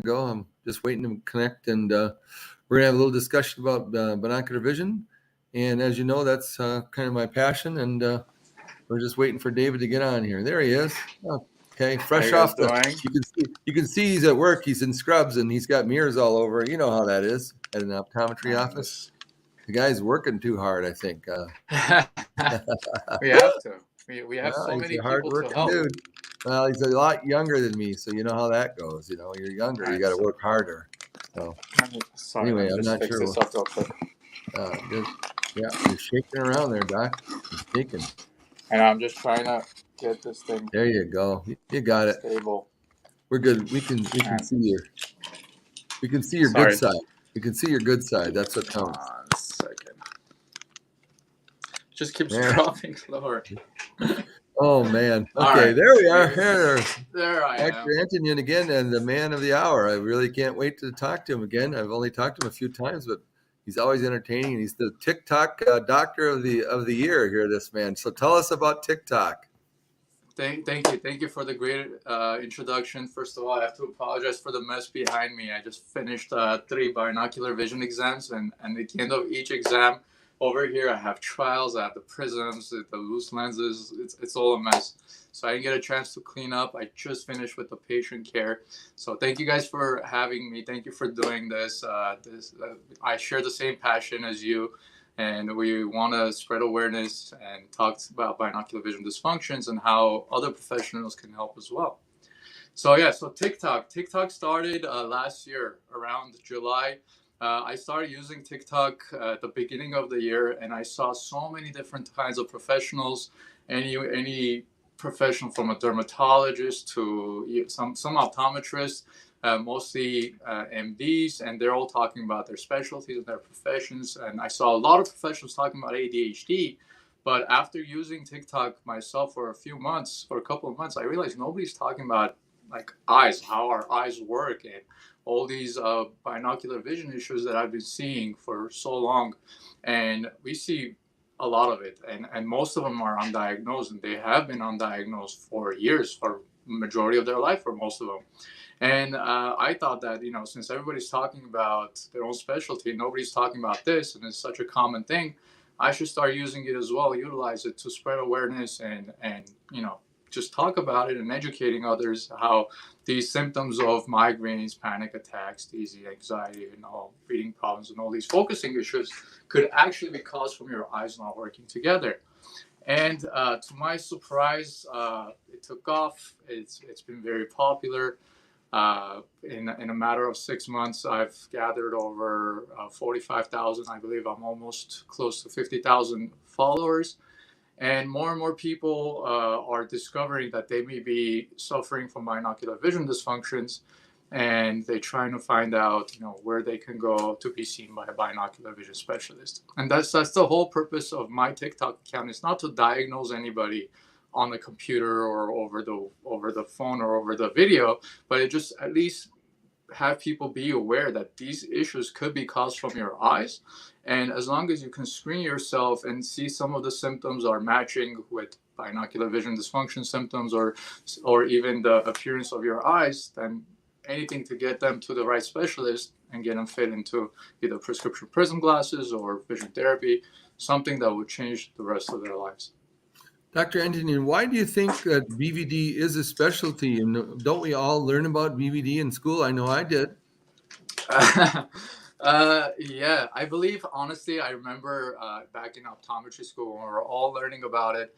go. I'm just waiting to connect, and we're gonna have a little discussion about binocular vision. And as you know, that's kind of my passion, and we're just waiting for David to get on here. There he is. Oh, okay, fresh off the. You can see he's at work. He's in scrubs, and he's got mirrors all over. You know how that is at an optometry office. The guy's working too hard, I think. We have to. We have so many people to help. Dude. Well, he's a lot younger than me, so you know how that goes. You know, you're younger, you got to work harder. So anyway, I'm not sure. This up real quick. Yeah, you're shaking around there, Doc. You're shaking. And I'm just trying to get this thing. There you go. You got it. Stable. We're good. We can see your good side. We can see your good side. That's what counts. 1 second. Just keeps dropping lower. Oh man. Okay, right. There we are. There I am. Dr. Antonin again, and the man of the hour. I really can't wait to talk to him again. I've only talked to him a few times, but he's always entertaining, and he's the TikTok doctor of the year here, this man. So tell us about TikTok. Thank you for the great introduction. First of all, I have to apologize for the mess behind me. I just finished 3 binocular vision exams, and at the end of each exam, over here I have trials, I have the prisms, the loose lenses. It's all a mess. So I didn't get a chance to clean up. I just finished with the patient care. So thank you guys for having me. Thank you for doing this. I share the same passion as you. And we want to spread awareness and talk about binocular vision dysfunctions and how other professionals can help as well. So TikTok started last year around July. I started using TikTok at the beginning of the year, and I saw so many different kinds of professionals. Any professional, from a dermatologist to some optometrists. Mostly MDs, and they're all talking about their specialties and their professions. And I saw a lot of professionals talking about ADHD, but after using TikTok myself for a couple of months, I realized nobody's talking about like eyes, how our eyes work, and all these binocular vision issues that I've been seeing for so long. And we see a lot of it, and most of them are undiagnosed, and they have been undiagnosed for years, for majority of their life, for most of them. And I thought that, since everybody's talking about their own specialty, nobody's talking about this, and it's such a common thing, I should start using it as well, utilize it to spread awareness and just talk about it and educating others how these symptoms of migraines, panic attacks, dizzy, anxiety, and all reading problems and all these focusing issues could actually be caused from your eyes not working together. And to my surprise, it took off. It's been very popular. In a matter of 6 months, I've gathered over 45,000. I believe I'm almost close to 50,000 followers. And more people are discovering that they may be suffering from binocular vision dysfunctions, and they're trying to find out, where they can go to be seen by a binocular vision specialist. And that's the whole purpose of my TikTok account. It's not to diagnose anybody on the computer or over the phone or over the video, but it just at least have people be aware that these issues could be caused from your eyes. And as long as you can screen yourself and see some of the symptoms are matching with binocular vision dysfunction symptoms or even the appearance of your eyes, then anything to get them to the right specialist and get them fit into either prescription prism glasses or vision therapy, something that would change the rest of their lives. Dr. Antonin, why do you think that BVD is a specialty? And don't we all learn about BVD in school? I know I did. Yeah, I believe, honestly, I remember back in optometry school when we were all learning about it.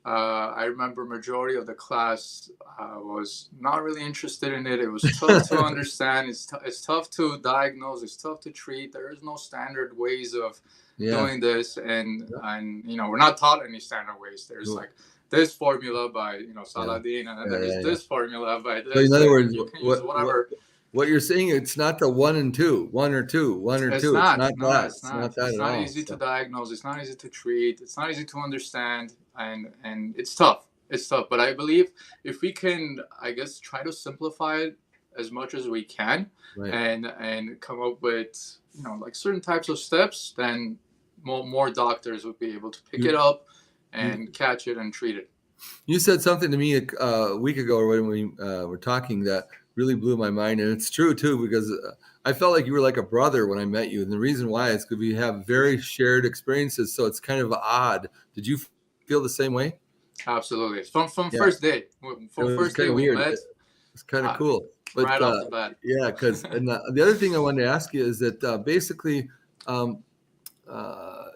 I remember majority of the class was not really interested in it. It was tough to understand. It's tough to diagnose. It's tough to treat. There is no standard ways of doing this, and we're not taught any standard ways. There's like this formula by Saladin, and then there's this formula by this. So in other words, you can use whatever. What you're saying, it's not the 1 and 2, 1 or 2, 1 or 2. It's not that. It's not that at all. It's not easy to diagnose. It's not easy to treat. It's not easy to understand, and it's tough. It's tough. But I believe if we can, I guess, try to simplify it as much as we can, and come up with like certain types of steps, then more doctors would be able to pick it up and catch it and treat it. You said something to me a week ago when we were talking that really blew my mind. And it's true too, because I felt like you were like a brother when I met you. And the reason why is because we have very shared experiences. So it's kind of odd. Did you feel the same way? Absolutely. From Yeah, first day, it from was first kind day of we weird. met, It's kind of uh, cool. But right off the bat. yeah, because and the other thing I wanted to ask you is that basically um,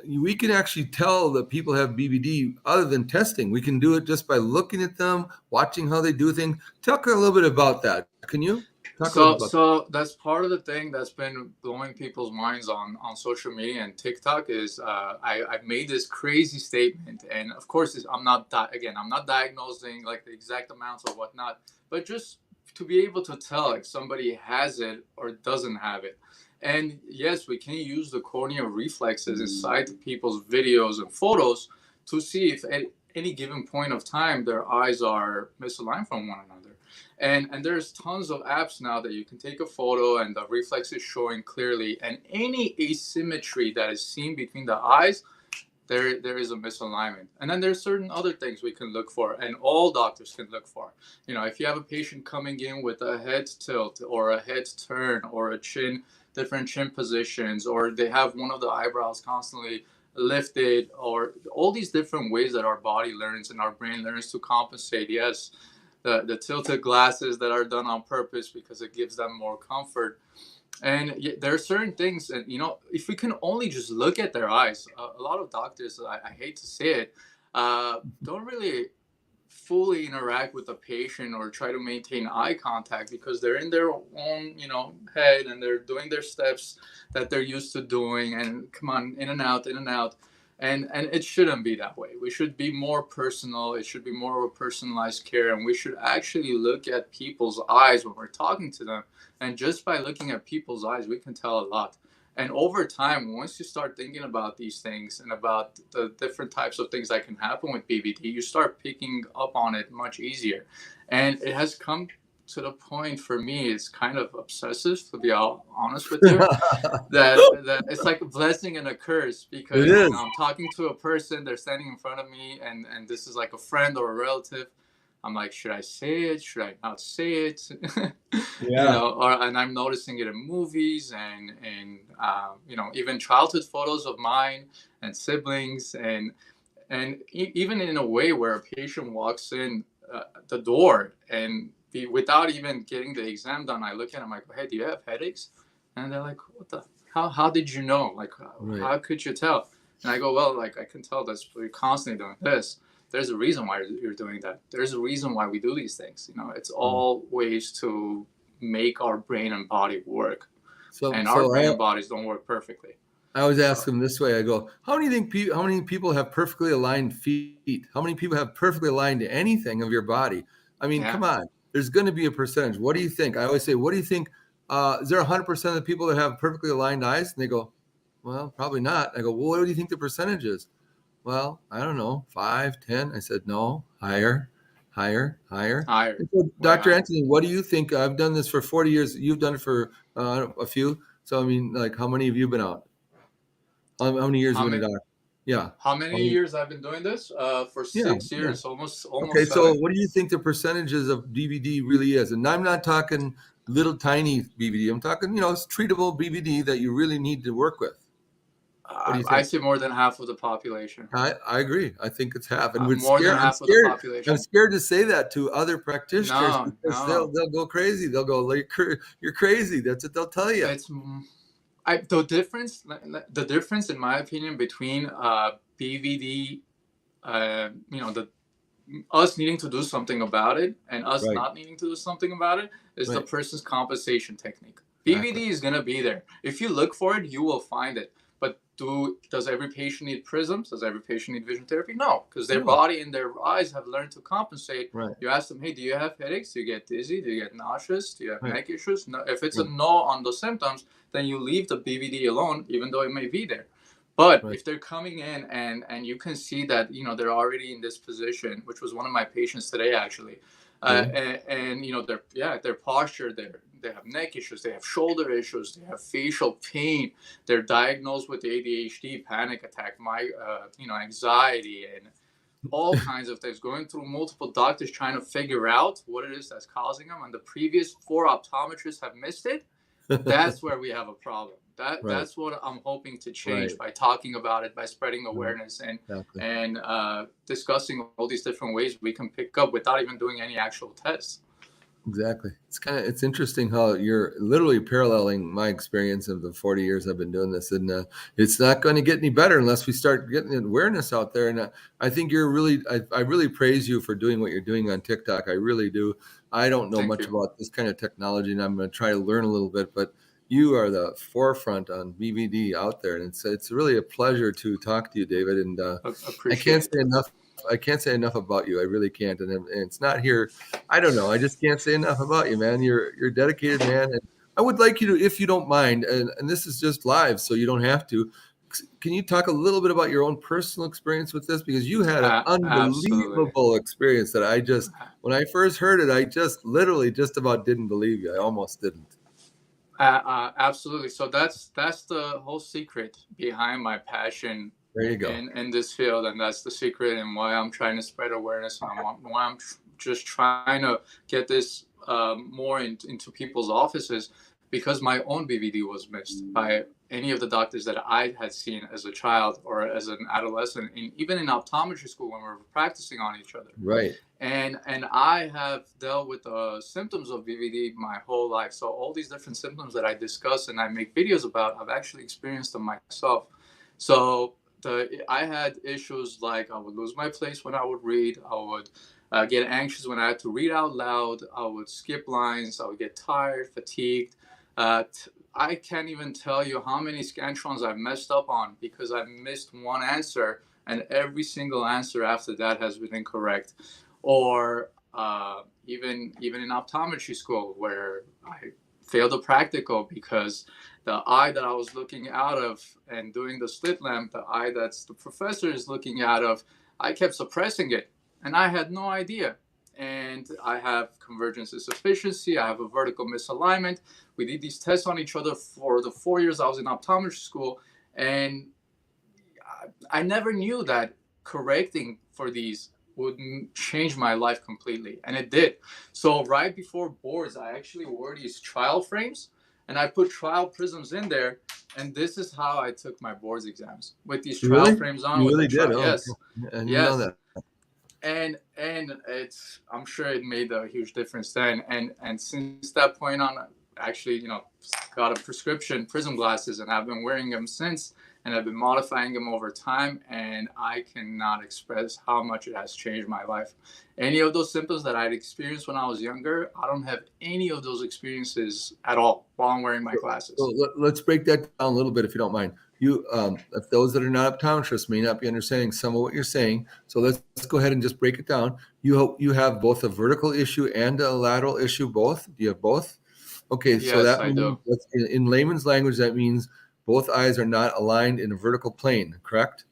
we can actually tell that people have BBD other than testing. We can do it just by looking at them, watching how they do things. Talk a little bit about that. Can you talk a little So, bit about so that's part of the thing that's been blowing people's minds on social media and TikTok is I've made this crazy statement, and of course I'm not I'm not diagnosing like the exact amounts or whatnot, but just to be able to tell if somebody has it or doesn't have it. And yes, we can use the corneal reflexes inside the people's videos and photos to see if at any given point of time their eyes are misaligned from one another. And there's tons of apps now that you can take a photo and the reflex is showing clearly, and any asymmetry that is seen between the eyes, there is a misalignment. And then there's certain other things we can look for, and all doctors can look for. You know, if you have a patient coming in with a head tilt or a head turn or a chin, different chin positions, or they have one of the eyebrows constantly lifted, or all these different ways that our body learns and our brain learns to compensate. Yes, the tilted glasses that are done on purpose because it gives them more comfort. And there are certain things, and you know, if we can only just look at their eyes, a lot of doctors, I hate to say it, don't really fully interact with the patient or try to maintain eye contact because they're in their own, you know, head, and they're doing their steps that they're used to doing, and come on, in and out, in and out. And it shouldn't be that way. We should be more personal. It should be more of a personalized care, and we should actually look at people's eyes when we're talking to them. And just by looking at people's eyes, we can tell a lot. And over time, once you start thinking about these things and about the different types of things that can happen with BBD, you start picking up on it much easier. And it has come to the point for me, it's kind of obsessive, to be all honest with you, that? that it's like a blessing and a curse It because, you know, is. I'm talking to a person, they're standing in front of me, and this is like a friend or a relative. I'm like, should I say it? Should I not say it? You Yeah. know, and I'm noticing it in movies and you know, even childhood photos of mine and siblings, and even in a way where a patient walks in the door and without even getting the exam done, I look at them, I go, hey, do you have headaches? And they're like, what the, how did you know? Like, Right. how could you tell? And I go, well, like, I can tell that you're constantly doing this. There's a reason why you're doing that. There's a reason why we do these things. You know, it's all ways to make our brain and body work. So And our so brain I and bodies don't work perfectly. I always ask So, them this way. I go, how many people have perfectly aligned feet? How many people have perfectly aligned anything of your body? I mean, yeah. come on. There's going to be a percentage. What do you think? I always say, what do you think? Is there 100% of the people that have perfectly aligned eyes? And they go, well, probably not. I go, well, what do you think the percentage is? Well, I don't know, 5, 10. I said, no, higher, higher, higher. Higher, And so, way Dr. higher. Anthony, what do you think? I've done this for 40 years. You've done it for a few. So, I mean, like, how many have you been out? How many years How you been a many? doctor? Yeah. How How many many? years I've been doing this? For Yeah, six yeah. years, almost Okay, almost so 7. what do you think the percentages of BVD really is? And I'm not talking little tiny BVD. I'm talking, it's treatable BVD that you really need to work with. What do you I think? say more than half of the population. I agree. I think it's half, and it's More than scary. I'm half of the scared. I'm population. scared to say that to other practitioners No, because they'll no. they'll go crazy. They'll go, like, you're crazy. That's what they'll tell you. It's the difference in my opinion between BVD, you know, the us needing to do something about it and us Right, not needing to do something about it is the right, person's compensation technique. exactly. BVD is going to be there. If you look for it, you will find it. But does every patient need prisms? Does every patient need vision therapy? No, because their No, body and their eyes have learned to compensate. right, You ask them, hey, do you have headaches? Do you get dizzy? Do you get nauseous? Do you have right, neck issues? No, if it's a right, no on the symptoms, then you leave the BVD alone, even though it may be there. But right. if they're coming in and you can see that, you know, they're already in this position, which was one of my patients today actually, Really? and you know, their posture, they have neck issues, they have shoulder issues, they have facial pain, they're diagnosed with ADHD, panic attack, my you know, anxiety, all kinds of things, going through multiple doctors trying to figure out what it is that's causing them. And the previous 4 optometrists have missed it. That's where we have a problem. Right, That's what I'm hoping to right, change by talking about it, by spreading right, awareness, exactly. and discussing all these different ways we can pick up without even doing any actual tests. Exactly. It's interesting how you're literally paralleling my experience of the 40 years I've been doing this, and it's not going to get any better unless we start getting awareness out there. And I think I really praise you for doing what you're doing on TikTok. I really do. I don't know Thank much you. about this kind of technology, and I'm going to try to learn a little bit, but you are the forefront on BVD out there, and it's really a pleasure to talk to you, David. And I can't Appreciate it. say enough. I can't say enough about you. I really can't, and it's not here. I don't know. I just can't say enough about you, man. You're a dedicated man, and I would like you to, if you don't mind, and this is just live, so you don't have to. Can you talk a little bit about your own personal experience with this? Because you had an Absolutely. unbelievable experience that when I first heard it, I just literally just about didn't believe you. I almost didn't. Absolutely. So that's the whole secret behind my passion There you go. in this field, and that's the secret and why I'm trying to spread awareness, and why I'm just trying to get this more into people's offices, because my own BVD was missed by any of the doctors that I had seen as a child or as an adolescent, and even in optometry school when we were practicing on each other. Right. And I have dealt with the symptoms of BVD my whole life. So all these different symptoms that I discuss and I make videos about, I've actually experienced them myself. So I had issues like I would lose my place when I would read. I would get anxious when I had to read out loud. I would skip lines. I would get tired, fatigued. I can't even tell you how many scantrons I've messed up on because I missed one answer, and every single answer after that has been incorrect. Or even in optometry school where I failed a practical because the eye that I was looking out of and doing the slit lamp, the eye that's the professor is looking out of, I kept suppressing it and I had no idea. And I have convergence insufficiency, I have a vertical misalignment. We did these tests on each other for the 4 years I was in optometry school, and I never knew that correcting for these would change my life completely, and it did. So right before boards, I actually wore these trial frames, and I put trial prisms in there, and this is how I took my boards exams with these trial Really? frames on You with the really did? trial. Oh, Yes, I didn't know yes, that. and it's I'm sure it made a huge difference then, and since that point on, actually got a prescription prism glasses, and I've been wearing them since, and I've been modifying them over time, and I cannot express how much it has changed my life. Any of those symptoms that I'd experienced when I was younger, I don't have any of those experiences at all while I'm wearing my So glasses. let's break that down a little bit, if you don't mind. If those that are not optometrists may not be understanding some of what you're saying, so let's go ahead and just break it down. You have both a vertical issue and a lateral issue, both? Do you have both? Okay, so Yes, that I means do. in layman's language, that means both eyes are not aligned in a vertical plane, correct?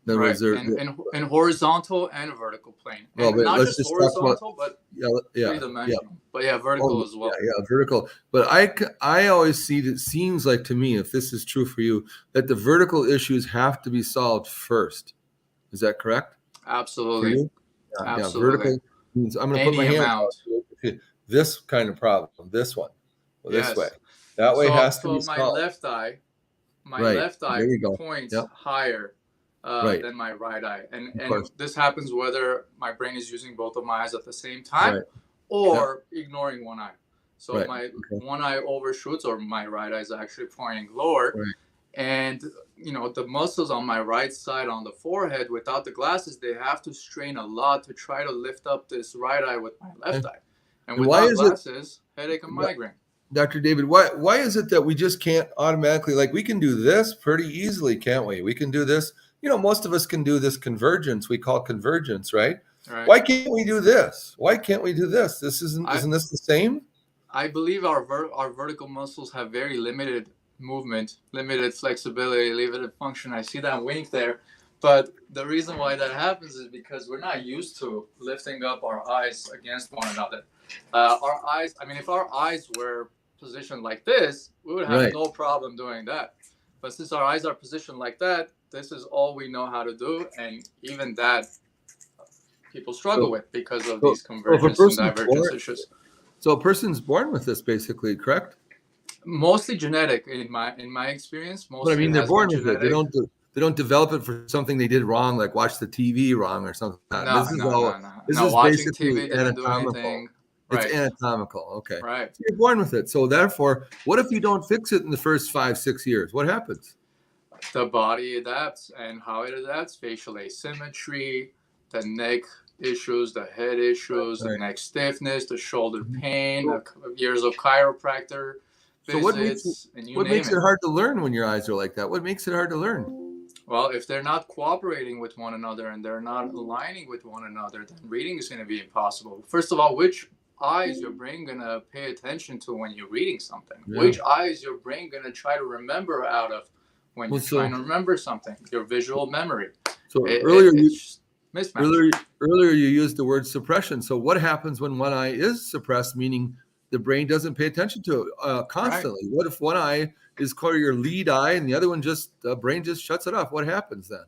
In other Right, words, and horizontal and vertical plane, well, and but not let's just just talk about horizontal, but yeah, three yeah, yeah. dimensional. But yeah, Oh, vertical as yeah, well. yeah, vertical. But I always see it seems like to me, if this is true for you, that the vertical issues have to be solved first. Is that correct for Absolutely, you? Yeah, yeah. absolutely. Vertical means I'm going to put my Any hand out. amount. This kind of problem, this one, well, this way. Yes. That way So has to be so solved. my Right. left eye There you go. points Yep. higher Right. than my right eye, Of and course. this happens whether my brain is using both of my eyes at the same time Right. Yep. or ignoring one eye. So Right. my Okay. one eye overshoots, or my right eye is actually pointing lower, Right. and the muscles on my right side on the forehead, without the glasses, they have to strain a lot to try to lift up this right eye with my left And, eye, and and why without is it? glasses, headache and migraine. Dr. David, why is it that we just can't automatically, like, we can do this pretty easily, can't we? We can do this. Most of us can do this convergence we call convergence, right? Right. Why can't we do this? Why can't we do this? I Isn't this the same? I believe our vertical muscles have very limited movement, limited flexibility, limited function. I see that wink there. But the reason why that happens is because we're not used to lifting up our eyes against one another. Our eyes, I mean, if our eyes were positioned like this, we would have Right. no problem doing that. But since our eyes are positioned like that, this is all we know how to do. And even that people struggle with because of So, these so if a convergence and person's divergence born, issues. so a person's born with this, basically, correct? Mostly genetic in my experience. But I Mostly mean, it they're has been born with it. genetic. They don't develop it for something they did wrong, like watch the TV wrong or something like that. No, no, no, no. This No, is watching basically TV didn't do anatomical. anything. It's Right, anatomical. Okay. right. So you're born with it. So therefore, what if you don't fix it in the first 5, 6 years? What happens? The body adapts, and how it adapts: facial asymmetry, the neck issues, the head issues, the Right. neck stiffness, the shoulder Mhm. pain, So, years of chiropractor so what makes visits, and you what name makes it it. hard to learn when your eyes are like that? What makes it hard to learn? Well, if they're not cooperating with one another and they're not aligning with one another, then reading is going to be impossible. First of all, which eye is your brain going to pay attention to when you're reading something? Yeah. Which eye is your brain going to try to remember out of when Well, you're trying to remember something? Your visual memory. so It's just mismatch. earlier you used the word suppression. So what happens when one eye is suppressed, meaning the brain doesn't pay attention to it Right. constantly? What if one eye is called your lead eye and the other one just the brain just shuts it off? What happens then?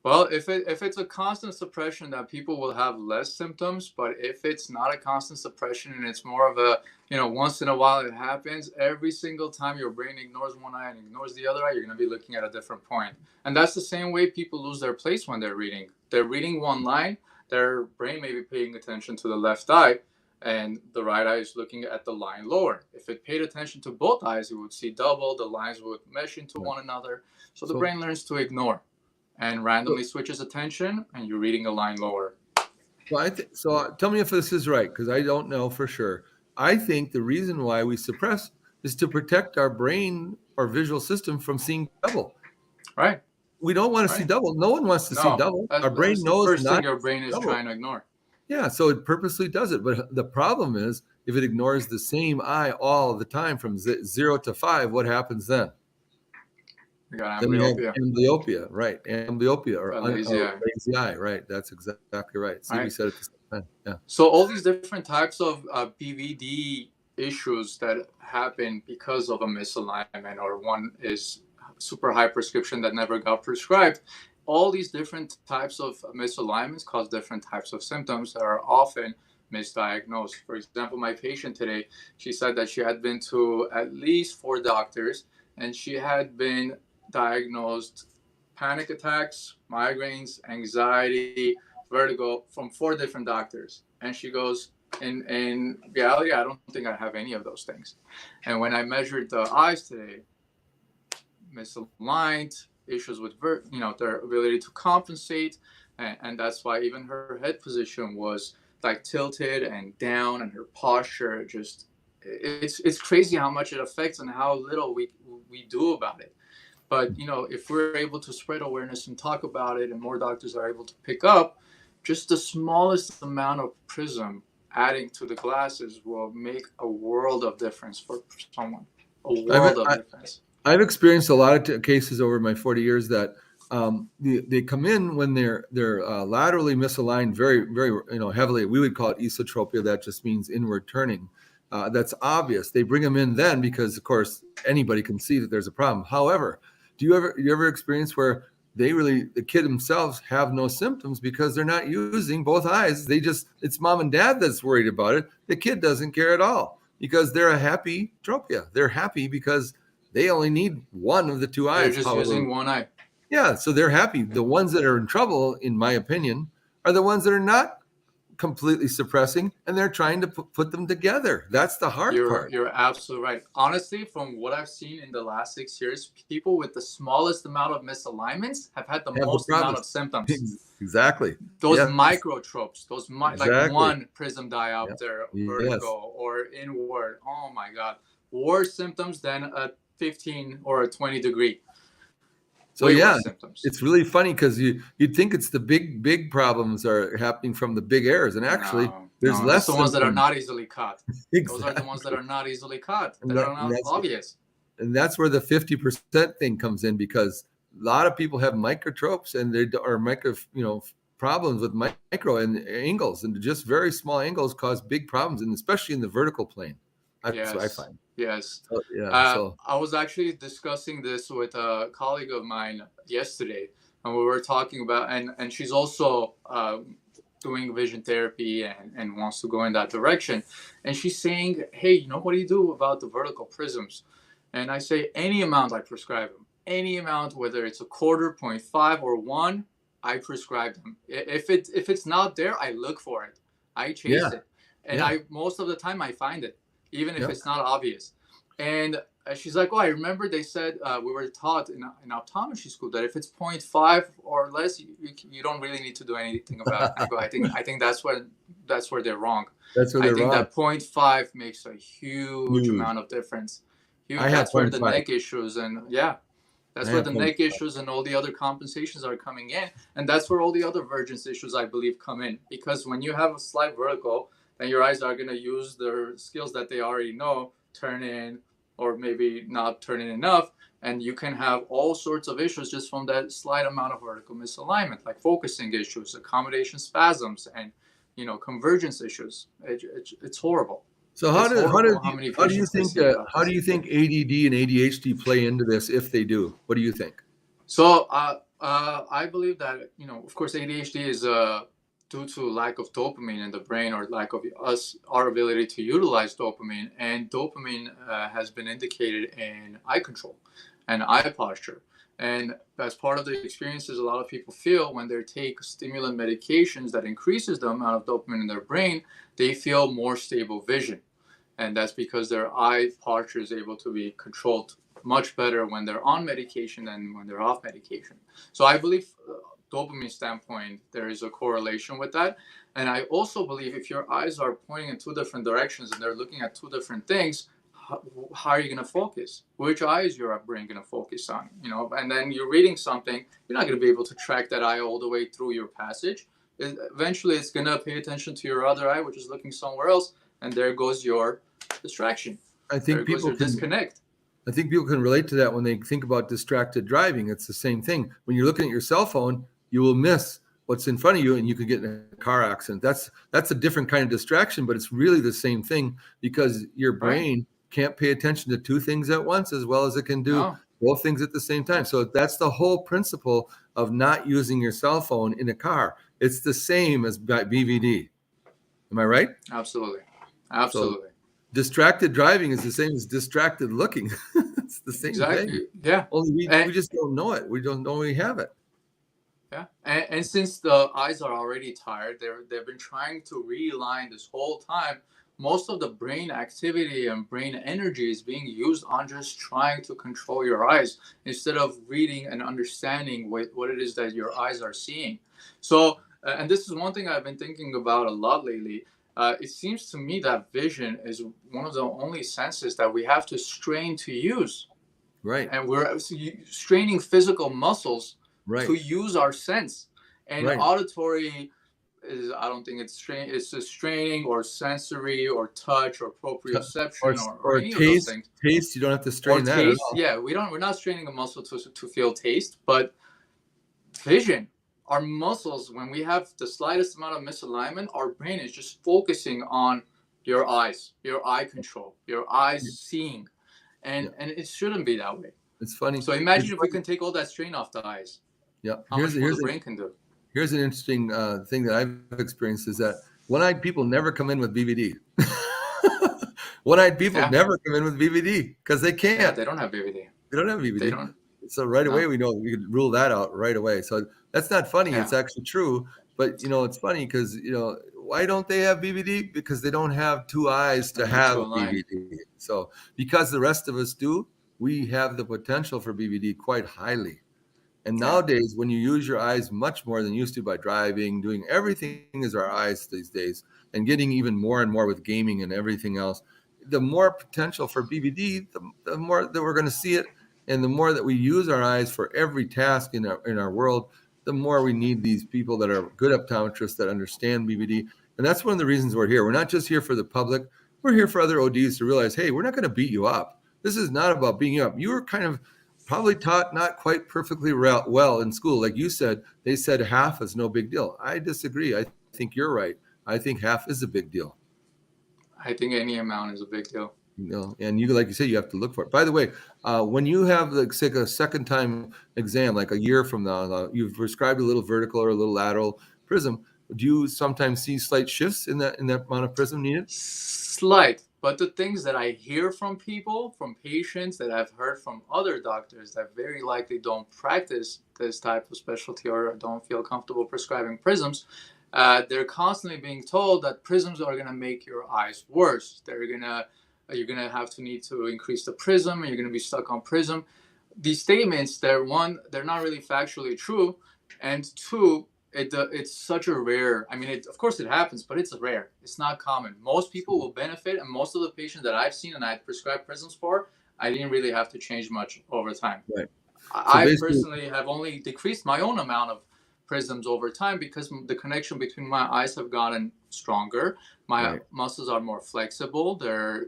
Well, if it's a constant suppression, that people will have less symptoms. But if it's not a constant suppression and it's more of a, once in a while it happens, every single time your brain ignores one eye and ignores the other eye, you're going to be looking at a different point. And that's the same way people lose their place when they're reading. They're reading one line, their brain may be paying attention to the left eye, and the right eye is looking at the line lower. If it paid attention to both eyes, it would see double, the lines would mesh into Right. one another. So the So, brain learns to ignore and randomly switches attention, and you're reading a line lower. tell me if this is right, because I don't know for sure. I think the reason why we suppress is to protect our brain or visual system from seeing double. Right, We don't want to see right. double. No one wants to see No, double. Our brain that's the knows first not thing to your brain see is double. trying to ignore. Yeah, so it purposely does it. But the problem is, if it ignores the same eye all the time from 0 to 5, what happens then? You got Then we have amblyopia, amblyopia, right? Amblyopia a or lazy eye, lazy eye, right? That's exactly right. See, we right? said it the same time. Yeah. So all these different types of PVD issues that happen because of a misalignment, or one is super high prescription that never got prescribed. All these different types of misalignments cause different types of symptoms that are often misdiagnosed. For example, my patient today, she said that she had been to at least 4 doctors, and she had been diagnosed panic attacks, migraines, anxiety, vertigo from 4 different doctors. And she goes, in reality, I don't think I have any of those things. And when I measured the eyes today, misaligned, issues with their ability to compensate, and that's why even her head position was like tilted and down, and her posture just, it's crazy how much it affects and how little we do about it. But if we're able to spread awareness and talk about it, and more doctors are able to pick up, just the smallest amount of prism adding to the glasses will make a world of difference for someone. A I've world of I, difference. I've experienced a lot of cases over my 40 years that they come in when they're laterally misaligned very heavily. We would call it esotropia. That just means inward turning. That's obvious. They bring them in then because, of course, anybody can see that there's a problem. However, do you ever experience where the kid themselves have no symptoms because they're not using both eyes? It's mom and dad that's worried about it. The kid doesn't care at all because they're a happy tropia. They're happy because they only need one of the two They're eyes. just However, using one eye. yeah, so they're happy. The ones that are in trouble, in my opinion, are the ones that are not completely suppressing and they're trying to put them together. That's the hard part. You're absolutely right. Honestly, from what I've seen in the last 6 years, people with the smallest amount of misalignments have had the Have the most amount of problems. symptoms. Exactly. Those Yes. microtropes, like Exactly. one prism diopter, Yes. vertigo, or inward. Oh my God, worse symptoms than a 15 or a 20 degree. So Way yeah, worse symptoms. it's really funny because you'd think it's the big problems are happening from the big errors, and actually No, there's no, it's the less ones that are symptoms. not easily caught. Those are the ones that Exactly. are not easily caught, And that that are and not that's obvious. and that's where the 50% thing comes in because a lot of people have microtropes and they are problems with micro and angles, and just very small angles cause big problems, and especially in the vertical plane. That's what I Yes, find. yes. So, yeah. So I was actually discussing this with a colleague of mine yesterday, and we were talking about, and she's also doing vision therapy and wants to go in that direction. And she's saying, hey, what do you do about the vertical prisms? And I say, any amount I prescribe them. Any amount, whether it's a quarter, 0.5, or 1, I prescribe them. If it's not there, I look for it. I chase Yeah. it. And Yeah. most of the time I find it, even if Yep. it's not obvious. And she's like, oh, I remember they said we were taught in optometry school that if it's 0.5 or less, you don't really need to do anything about it. I go, I think that's where they're wrong. That's where I they're think wrong. that 0.5 makes a huge Huge. amount of difference. Huge. I have That's where the 0.5. neck issues that's I where have the 0.5. neck issues and all the other compensations are coming in. And that's where all the other divergence issues, I believe, come in. Because when you have a slight vertical, then your eyes are going to use their skills that they already know, turn in, or maybe not turn in enough. And you can have all sorts of issues just from that slight amount of vertical misalignment, like focusing issues, accommodation spasms, and convergence issues. It's horrible. So It's horrible how many patients I see about how this. do you think ADD and ADHD play into this if they do? What do you think? So I believe that of course, ADHD is due to lack of dopamine in the brain, or lack of our ability to utilize dopamine. And dopamine has been indicated in eye control and eye posture. And as part of the experiences a lot of people feel when they take stimulant medications that increases the amount of dopamine in their brain, they feel more stable vision. And that's because their eye posture is able to be controlled much better when they're on medication than when they're off medication. So I believe, dopamine standpoint, there is a correlation with that. And I also believe if your eyes are pointing in two different directions and they're looking at two different things, how are you going to focus? Which eye is your brain going to focus on? And then you're reading something, you're not going to be able to track that eye all the way through your passage. Eventually, it's going to pay attention to your other eye, which is looking somewhere else, and there goes your distraction. I There think goes your disconnect. I think people can relate to that when they think about distracted driving. It's the same thing. When you're looking at your cell phone, you will miss what's in front of you and you could get in a car accident. That's a different kind of distraction, but it's really the same thing because your brain can't pay attention to two things at once as well as it can do both things at the same time. So that's the whole principle of not using your cell phone in a car. It's the same as BVD. Am I right? Absolutely. So distracted driving is the same as distracted looking. It's the same thing. Yeah. Only we just don't know it. We don't know we have it. Yeah. And since the eyes are already tired, they've been trying to realign this whole time. Most of the brain activity and brain energy is being used on just trying to control your eyes instead of reading and understanding what it is that your eyes are seeing. So, and this is one thing I've been thinking about a lot lately. It seems to me that vision is one of the only senses that we have to strain to use. Right. And we're straining physical muscles to use our sense. And auditory is, I don't think it's a straining or sensory or touch or proprioception or any of those things. Taste, you don't have to strain that taste, at all. Yeah, we're not straining a muscle to feel taste, but vision. Our muscles, when we have the slightest amount of misalignment, our brain is just focusing on your eyes, your eye control, your eyes seeing. And it shouldn't be that way. It's funny. So imagine if we can take all that strain off the eyes. Yeah. How much more the brain can do. Here's an interesting thing that I've experienced is that one-eyed people never come in with BVD. One-eyed people never come in with BVD because they can't. Yeah, they don't have BVD. They don't have BVD. They don't. So right away, we know we could rule that out right away. So that's not funny. It's actually true. But, it's funny because, why don't they have BVD? Because they don't have two eyes to have BVD. So because the rest of us do, we have the potential for BVD quite highly. And nowadays, when you use your eyes much more than you used to by driving, doing everything is our eyes these days, and getting even more and more with gaming and everything else, the more potential for BVD, the more that we're going to see it. And the more that we use our eyes for every task in our world, the more we need these people that are good optometrists that understand BVD. And that's one of the reasons we're here. We're not just here for the public. We're here for other ODs to realize, hey, we're not going to beat you up. This is not about beating you up. You were kind of probably taught not quite perfectly well in school. Like you said, they said half is no big deal. I disagree. I think you're right. I think half is a big deal. I think any amount is a big deal. And you, like you say, you have to look for it. By the way, when you have a second time exam, like a year from now, you've prescribed a little vertical or a little lateral prism. Do you sometimes see slight shifts in that amount of prism needed? Slight, but the things that I hear from people, from patients, that I've heard from other doctors that very likely don't practice this type of specialty or don't feel comfortable prescribing prisms, they're constantly being told that prisms are going to make your eyes worse. You're gonna have to need to increase the prism, and you're gonna be stuck on prism. These statements, they're not really factually true, and two, it's such a rare. I mean, of course it happens, but it's rare. It's not common. Most people will benefit, and most of the patients that I've seen and I prescribed prisms for, I didn't really have to change much over time. Right. So I basically, personally have only decreased my own amount of prisms over time because the connection between my eyes have gotten stronger. My right. muscles are more flexible. They're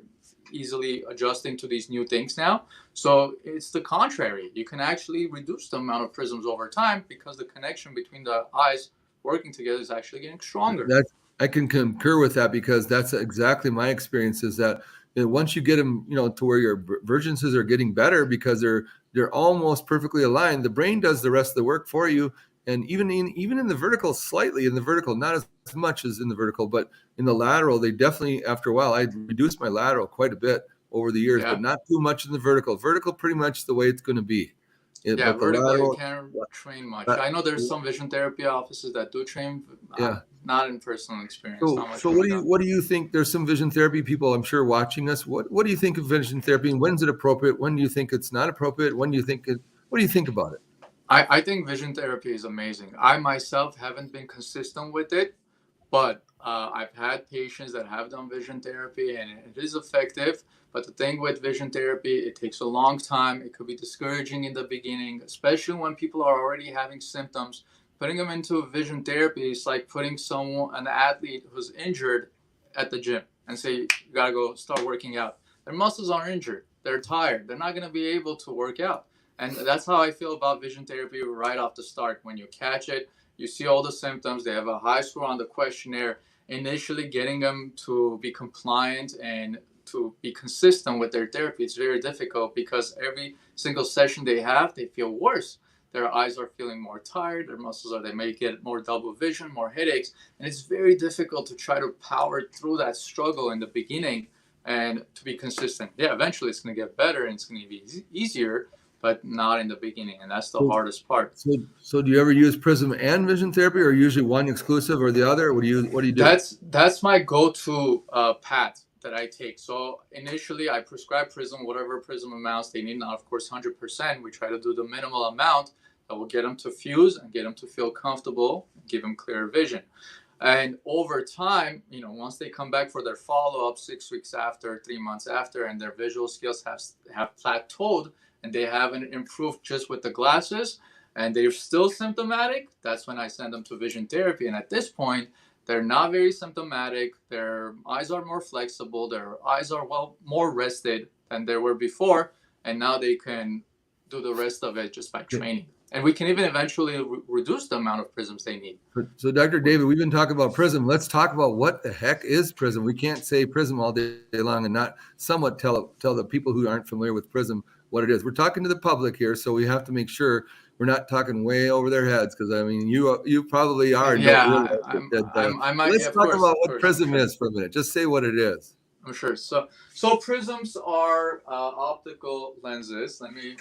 easily adjusting to these new things now. So it's the contrary. You can actually reduce the amount of prisms over time because the connection between the eyes working together is actually getting stronger. That's I can concur with that because that's exactly my experience. Is that once you get them, to where your divergences are getting better because they're almost perfectly aligned, the brain does the rest of the work for you. And even in the vertical, slightly in the vertical, not as much as in the vertical, but in the lateral, they definitely, after a while, I reduced my lateral quite a bit over the years, but Yeah. not too much in the vertical. Vertical, pretty much the way it's going to be. Yeah, But the vertical you lateral, can't train much. that, I know there's some vision therapy offices that do train, yeah. not in personal experience, So, not much so I've done. what do you think? There's some vision therapy people, I'm sure, watching us. What do you think of vision therapy, and when's it appropriate? When do you think it's not appropriate? When do you think it? What do you think about it? I think vision therapy is amazing. I myself haven't been consistent with it, but I've had patients that have done vision therapy and it is effective. But the thing with vision therapy, it takes a long time. It could be discouraging in the beginning, especially when people are already having symptoms. Putting them into vision therapy is like putting an athlete who's injured at the gym and say, you gotta go start working out. Their muscles are injured. They're tired. They're not gonna be able to work out. And that's how I feel about vision therapy right off the start. When you catch it, you see all the symptoms, they have a high score on the questionnaire. Initially, getting them to be compliant and to be consistent with their therapy, it's very difficult because every single session they have, they feel worse. Their eyes are feeling more tired, their muscles they may get more double vision, more headaches, and it's very difficult to try to power through that struggle in the beginning and to be consistent. Yeah, eventually it's going to get better and it's going to be easier, but not in the beginning, and that's the So, hardest part. so do you ever use Prism and vision therapy, or usually one exclusive or the other? What do you do? That's my go-to path that I take. So initially, I prescribe Prism, whatever Prism amounts they need. Now, of course, 100%. We try to do the minimal amount that will get them to fuse and get them to feel comfortable, give them clear vision. And over time, once they come back for their follow-up 6 weeks after, 3 months after, and their visual skills have plateaued and they haven't improved just with the glasses, and they're still symptomatic, that's when I send them to vision therapy. And at this point, they're not very symptomatic. Their eyes are more flexible. Their eyes are more rested than they were before. And now they can do the rest of it just by training. And we can even eventually reduce the amount of prisms they need. So, Dr. David, we've been talking about Prism. Let's talk about what the heck is Prism. We can't say Prism all day long and not somewhat tell the people who aren't familiar with Prism what it is. We're talking to the public here, so we have to make sure we're not talking way over their heads, because I mean, you probably are. Yeah, I might. Let's Yeah, of talk course, about of what course, I'm Prism sure. is for a minute. Just say what it is. I'm sure. So prisms are optical lenses. Let me.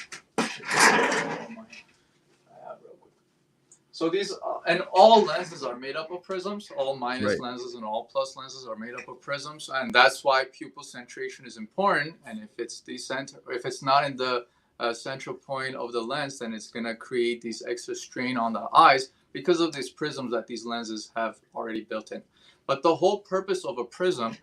So these and all lenses are made up of prisms. All minus Right. lenses and all plus lenses are made up of prisms, and that's why pupil centration is important. And if if it's not in the central point of the lens, then it's gonna create these extra strain on the eyes because of these prisms that these lenses have already built in. But the whole purpose of a prism,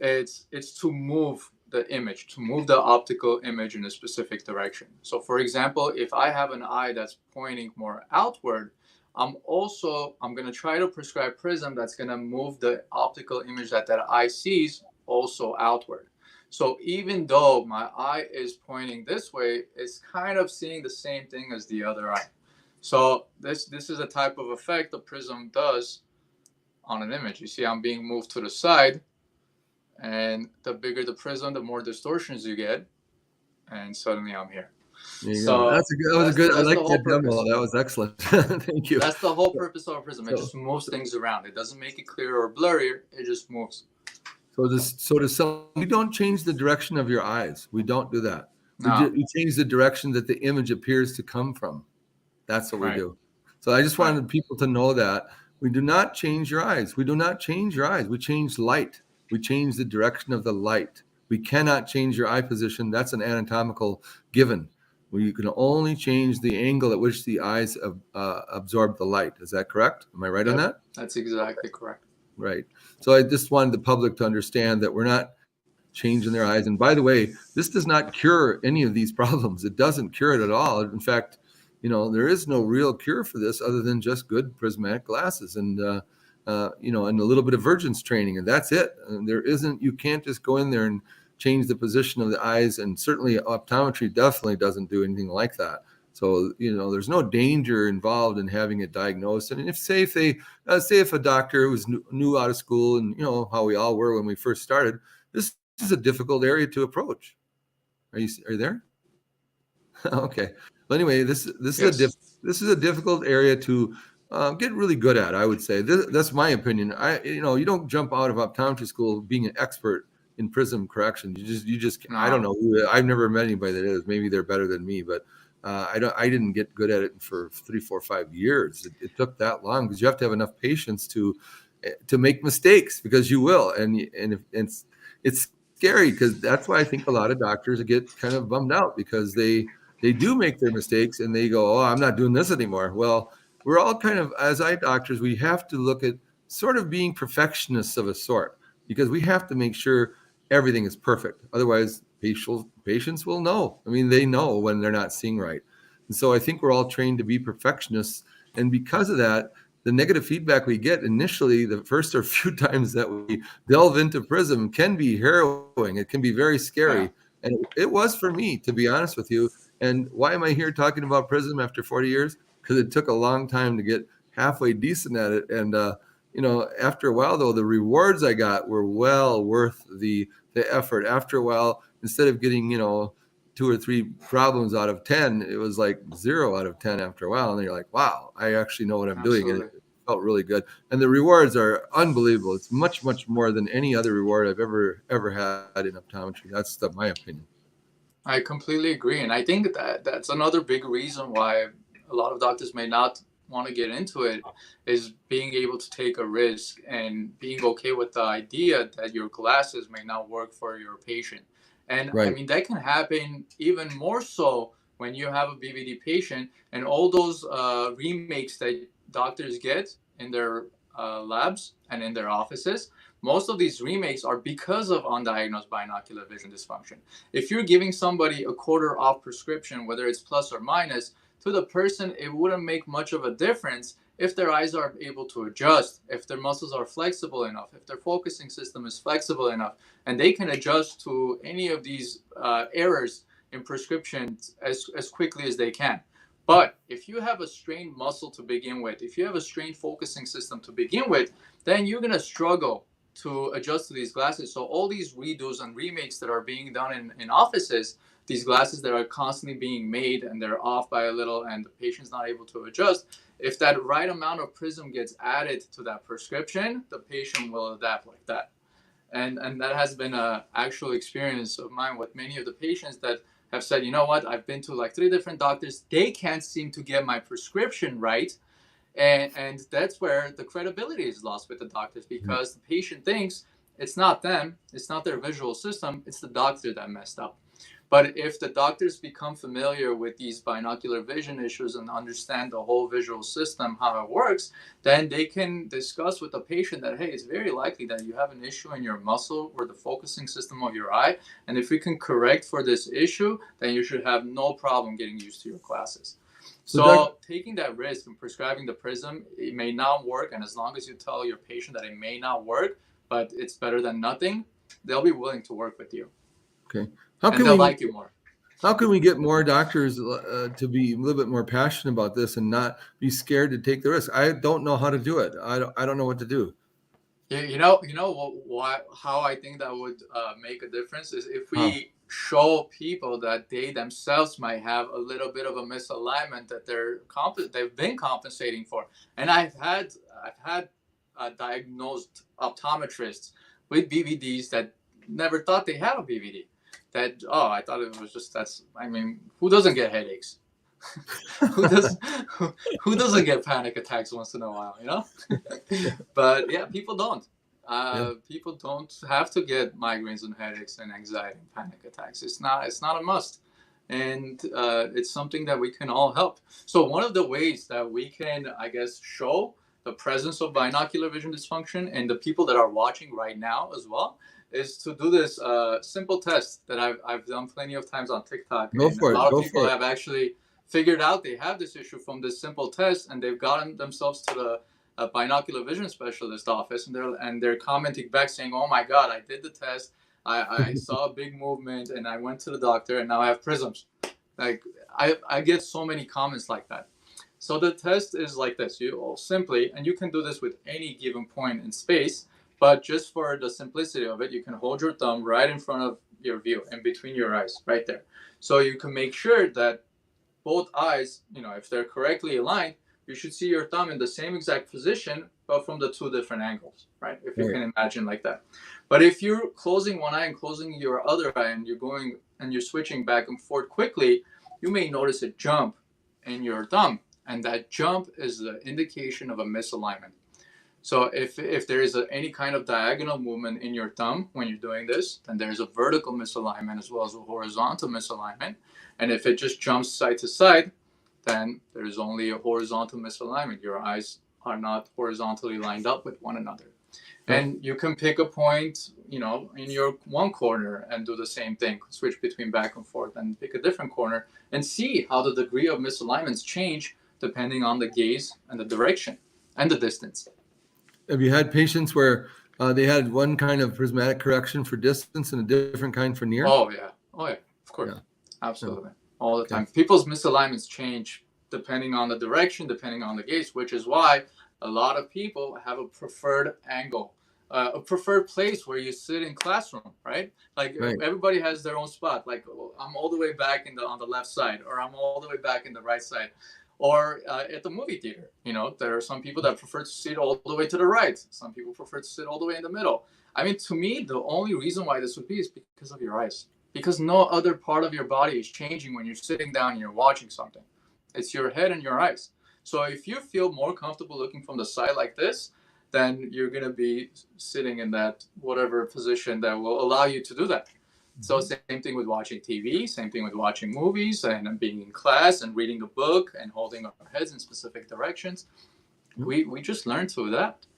it's to move the image, to move the optical image in a specific direction. So, for example, if I have an eye that's pointing more outward, I'm going to try to prescribe prism that's going to move the optical image that eye sees also outward. So even though my eye is pointing this way, it's kind of seeing the same thing as the other eye. So this is a type of effect the prism does on an image. You see, I'm being moved to the side, and the bigger the prism, the more distortions you get, and suddenly I'm here. There you go. So That was a good. I that's like the whole that demo. purpose. That was excellent. Thank you. That's the whole purpose of a prism. It So, just moves things around. It doesn't make it clearer or blurrier. It just moves. so to some, we don't change the direction of your eyes. We don't do that. No. We change the direction that the image appears to come from. That's what we Right. do. So I just Right. wanted people to know that we do not change your eyes. We do not change your eyes. We change light. We change the direction of the light. We cannot change your eye position. That's an anatomical given. We can only change the angle at which the eyes absorb the light. Is that correct? Am I right on Yep. that? That's exactly correct. Right. So I just wanted the public to understand that we're not changing their eyes. And by the way, this does not cure any of these problems. It doesn't cure it at all. In fact, there is no real cure for this other than just good prismatic glasses and, and a little bit of Virgin's training, and that's it. And you can't just go in there and change the position of the eyes. And certainly optometry definitely doesn't do anything like that. So, there's no danger involved in having it diagnosed. And if a doctor who's new out of school, and how we all were when we first started, this is a difficult area to approach. Are you there? Okay. Well, anyway, this is a difficult area to get really good at. I would say that's my opinion. You don't jump out of optometry school being an expert in prism correction. You just No. I don't know. I've never met anybody that is. Maybe they're better than me, but I didn't get good at it for 3, 4, 5 years. It took that long because you have to have enough patience to make mistakes, because you will, and it's scary, because that's why I think a lot of doctors get kind of bummed out, because they do make their mistakes and they go, oh, I'm not doing this anymore. Well, we're all kind of, as eye doctors, we have to look at sort of being perfectionists of a sort, because we have to make sure everything is perfect. Otherwise, patients will know. I mean, they know when they're not seeing right. And so I think we're all trained to be perfectionists. And because of that, the negative feedback we get initially, the first or few times that we delve into prism, can be harrowing. It can be very scary. Yeah. And it was for me, to be honest with you. And why am I here talking about prism after 40 years? Because it took a long time to get halfway decent at it. And, after a while, though, the rewards I got were well worth the effort. After a while, instead of getting, 2 or 3 problems out of 10, it was like 0 out of 10 after a while. And then you're like, wow, I actually know what I'm doing. And it felt really good. And the rewards are unbelievable. It's much, much more than any other reward I've ever had in optometry. That's my opinion. I completely agree. And I think that's another big reason why a lot of doctors may not want to get into it, is being able to take a risk and being okay with the idea that your glasses may not work for your patient. And Right. I mean, that can happen even more so when you have a BVD patient, and all those remakes that doctors get in their labs and in their offices. Most of these remakes are because of undiagnosed binocular vision dysfunction. If you're giving somebody a quarter off prescription, whether it's plus or minus, to the person, it wouldn't make much of a difference if their eyes are able to adjust, if their muscles are flexible enough, if their focusing system is flexible enough, and they can adjust to any of these errors in prescriptions as quickly as they can. But if you have a strained muscle to begin with, if you have a strained focusing system to begin with, then you're going to struggle to adjust to these glasses. So all these redos and remakes that are being done in offices, these glasses that are constantly being made and they're off by a little and the patient's not able to adjust, if that right amount of prism gets added to that prescription, the patient will adapt like that. And that has been an actual experience of mine with many of the patients that have said, you know what, I've been to like 3 different doctors. They can't seem to get my prescription right. And that's where the credibility is lost with the doctors, because the patient thinks it's not them, it's not their visual system, it's the doctor that messed up. But if the doctors become familiar with these binocular vision issues and understand the whole visual system, how it works, then they can discuss with the patient that, hey, it's very likely that you have an issue in your muscle or the focusing system of your eye. And if we can correct for this issue, then you should have no problem getting used to your glasses. So taking that risk and prescribing the prism, it may not work. And as long as you tell your patient that it may not work, but it's better than nothing, they'll be willing to work with you. Okay. They'll like you more. How can we get more doctors to be a little bit more passionate about this and not be scared to take the risk? I don't know how to do it. I don't know what to do. You know how I think that would make a difference is if we show people that they themselves might have a little bit of a misalignment that they've been compensating for. And I've had diagnosed optometrists with BVDs that never thought they had a BVD. That, oh, I thought it was just, that's, I mean, who doesn't get headaches? who does who doesn't get panic attacks once in a while, you know? But yeah, people don't. Yeah. People don't have to get migraines and headaches and anxiety and panic attacks. It's not a must, and it's something that we can all help. So one of the ways that we can, I guess, show the presence of binocular vision dysfunction in the people that are watching right now as well is to do this simple test that I've done plenty of times on TikTok, Go and a for it. lot of Go people for it. have actually figured out they have this issue from this simple test, and they've gotten themselves to the binocular vision specialist office, and they're commenting back saying, "Oh my God, I did the test. I saw a big movement, and I went to the doctor, and now I have prisms." Like I get so many comments like that. So the test is like this: you all simply, and you can do this with any given point in space, but just for the simplicity of it, you can hold your thumb right in front of your view, in between your eyes, right there. So you can make sure that both eyes, if they're correctly aligned, you should see your thumb in the same exact position, but from the two different angles, right? If you can imagine like that. But if you're closing one eye and closing your other eye, and you're switching back and forth quickly, you may notice a jump in your thumb, and that jump is the indication of a misalignment. So if there is any kind of diagonal movement in your thumb when you're doing this, then there's a vertical misalignment as well as a horizontal misalignment. And if it just jumps side to side, then there's only a horizontal misalignment. Your eyes are not horizontally lined up with one another. And you can pick a point, in your one corner and do the same thing. Switch between back and forth and pick a different corner and see how the degree of misalignments change depending on the gaze and the direction and the distance. Have you had patients where they had one kind of prismatic correction for distance and a different kind for near? Oh yeah, of course, absolutely, all the time. People's misalignments change depending on the direction, depending on the gaze, which is why a lot of people have a preferred angle, a preferred place where you sit in classroom, right? Like everybody has their own spot. Like, I'm all the way back on the left side, or I'm all the way back in the right side. Or at the movie theater, there are some people that prefer to sit all the way to the right. Some people prefer to sit all the way in the middle. I mean, to me, the only reason why this would be is because of your eyes. Because no other part of your body is changing when you're sitting down and you're watching something. It's your head and your eyes. So if you feel more comfortable looking from the side like this, then you're going to be sitting in that whatever position that will allow you to do that. So same thing with watching TV, same thing with watching movies and being in class and reading a book and holding our heads in specific directions. We just learn to adapt.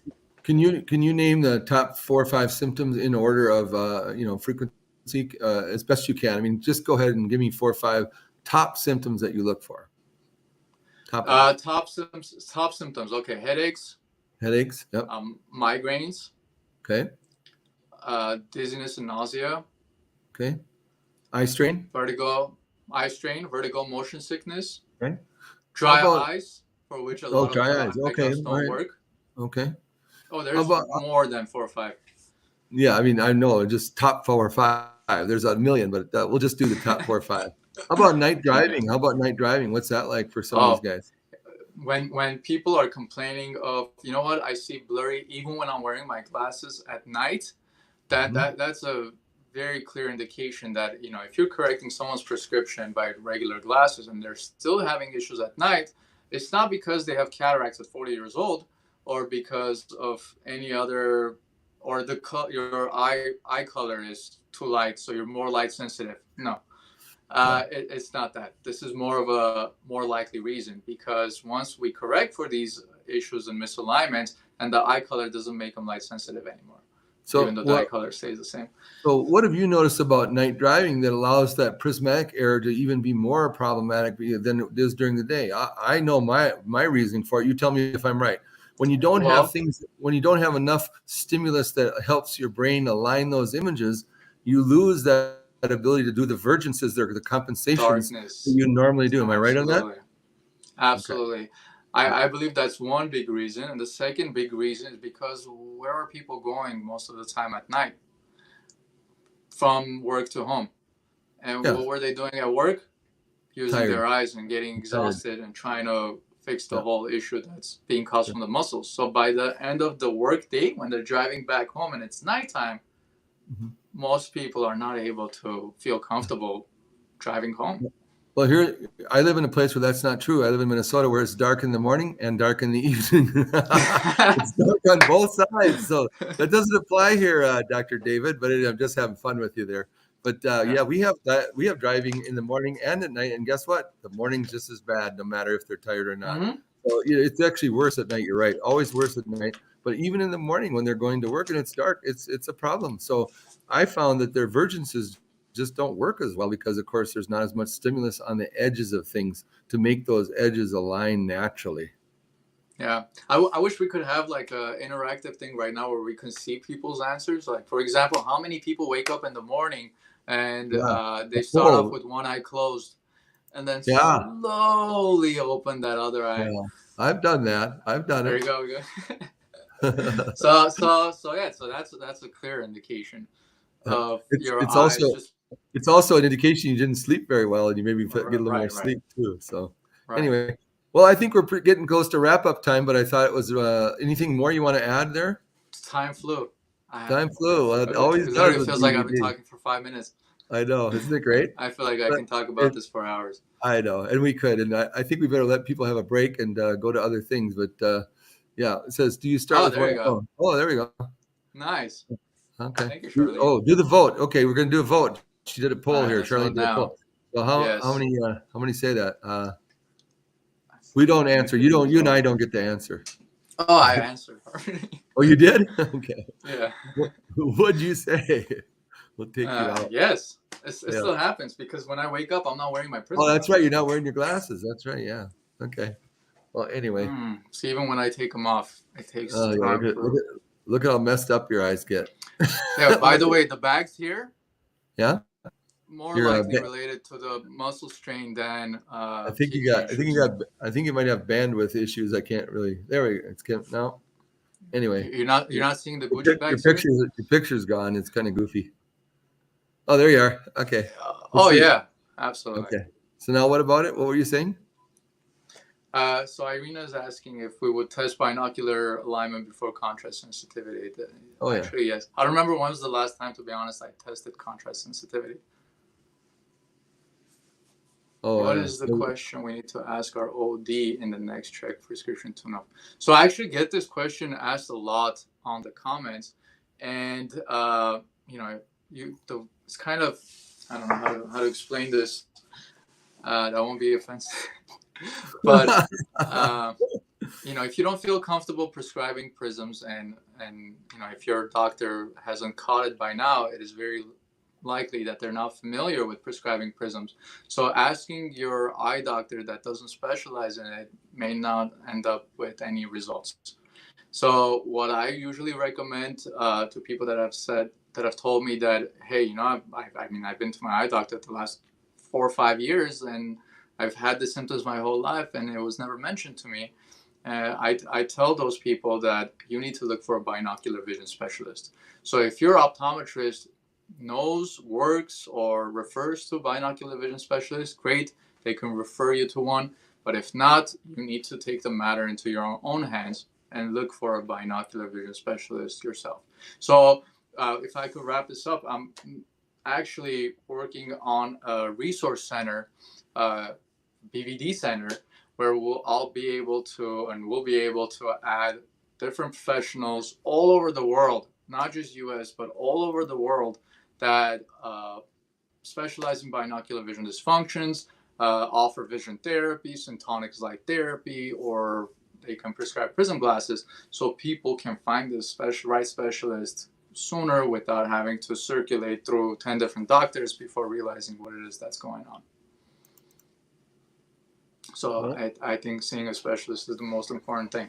Can you name the top 4 or 5 symptoms in order of frequency as best you can? I mean, just go ahead and give me 4 or 5 top symptoms that you look for. Top symptoms. Okay, headaches. Headaches. Yep. Migraines. Okay. Dizziness and nausea. Okay. Eye strain. Vertigo, motion sickness. Okay. Dry eyes, for which a lot of dry eyes. Okay. don't work. Okay. Oh, there's more than 4 or 5. Yeah, I mean, I know just top 4 or 5. There's a million, but we'll just do the top 4 or 5. How about night driving? What's that like for some of these guys? When people are complaining of, I see blurry even when I'm wearing my glasses at night, that's a very clear indication that, if you're correcting someone's prescription by regular glasses and they're still having issues at night, it's not because they have cataracts at 40 years old or because of any other, or your eye color is too light, so you're more light sensitive. No. It's not that. This is more of a more likely reason, because once we correct for these issues and misalignments, and the eye color doesn't make them light sensitive anymore. So even though the eye color stays the same. So what have you noticed about night driving that allows that prismatic error to even be more problematic than it is during the day? I know my reasoning for it. You tell me if I'm right. When you don't have enough stimulus that helps your brain align those images, you lose that ability to do the divergences, the compensations that you normally do. Am I right on that? Absolutely. Okay. I believe that's one big reason. And the second big reason is because where are people going most of the time at night? From work to home. And Yeah. what were they doing at work? Using Tired. their eyes and getting exhausted and trying to fix the whole issue that's being caused from the muscles. So by the end of the work day, when they're driving back home and it's nighttime, most people are not able to feel comfortable driving home. Well, here I live in a place where that's not true. I live in Minnesota where it's dark in the morning and dark in the evening. It's dark on both sides, so that doesn't apply here, Dr. David. But I'm just having fun with you there. But yeah, we have driving in the morning and at night, and guess what? The morning's just as bad, no matter if they're tired or not. So it's actually worse at night. You're right, always worse at night. But even in the morning when they're going to work and it's dark, it's a problem. So I found that their virgences just don't work as well because, of course, there's not as much stimulus on the edges of things to make those edges align naturally. Yeah, I wish we could have like a interactive thing right now where we can see people's answers. Like, for example, how many people wake up in the morning and they start off with one eye closed and then slowly open that other eye. Yeah. I've done that. I've done it. There you go. So that's a clear indication of your eyes. It's also an indication you didn't sleep very well and you maybe get a little more sleep too. So anyway, well, I think we're getting close to wrap up time, but I thought it was anything more you want to add there? Time flew. Time flew. It always does. It feels like I've been talking for 5 minutes. I know. Isn't it great? I feel like I can talk about this for hours. I know. And we could. And I think we better let people have a break and go to other things. But yeah, it says, do you start with there you go. Oh, there we go. Nice. Okay. Thank you, Charlene. Oh, do the vote. Okay, we're going to do a vote. She did a poll here. Charlene did a poll. So how many say that? We don't answer. You and I don't get to answer. Oh, I answered. Oh, you did? Okay. Yeah. What'd you say? We'll take you out. Yes. It still happens because when I wake up, I'm not wearing my prism. Oh, that's right. You're not wearing your glasses. That's right. Yeah. Okay. Well, anyway. So even when I take them off, it takes time. Look at how messed up your eyes get. Yeah. By the way, the bags here. Yeah. More likely related to the muscle strain than. I think you might have bandwidth issues. I can't really. There we go. It's no. Anyway. You're not seeing the Gucci bags. Your picture's gone. It's kind of goofy. Oh, there you are. Okay. Yeah, absolutely. Okay. So now what about it? What were you saying? So Irina is asking if we would test binocular alignment before contrast sensitivity. Actually, yes. I don't remember when was the last time, to be honest, I tested contrast sensitivity. What is the question we need to ask our OD in the next check prescription tune-up? So I actually get this question asked a lot on the comments, and it's kind of, I don't know how to explain this. That won't be offensive, but if you don't feel comfortable prescribing prisms, and if your doctor hasn't caught it by now, it is very likely that they're not familiar with prescribing prisms. So asking your eye doctor that doesn't specialize in it may not end up with any results. So what I usually recommend to people that have told me that, hey, I've been to my eye doctor the last 4 or 5 years and I've had the symptoms my whole life and it was never mentioned to me. I tell those people that you need to look for a binocular vision specialist. So if your optometrist knows, works, or refers to a binocular vision specialist, great, they can refer you to one. But if not, you need to take the matter into your own hands and look for a binocular vision specialist yourself. So if I could wrap this up, I'm actually working on a resource center, BVD center, where we'll be able to add different professionals all over the world, not just US, but all over the world, that specialize in binocular vision dysfunctions, offer vision therapy, syntonics light therapy, or they can prescribe prism glasses, so people can find the right specialist sooner without having to circulate through 10 different doctors before realizing what it is that's going on. So I think seeing a specialist is the most important thing.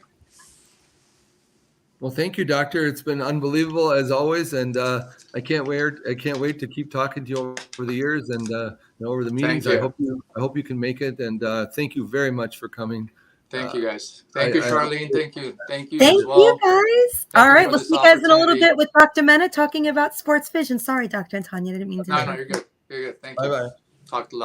Well, thank you, doctor. It's been unbelievable as always, and I can't wait to keep talking to you over the years and over the meetings. I hope you can make it, and thank you very much for coming. Thank you, guys. Thank you, Charlene. Thank you. Thank you, guys. All right, we'll see you guys in a little bit with Dr. Mena talking about sports vision. Sorry, Dr. Antonia, I didn't mean to. No, you're good. Good. Thank Bye you. bye. Talked a lot.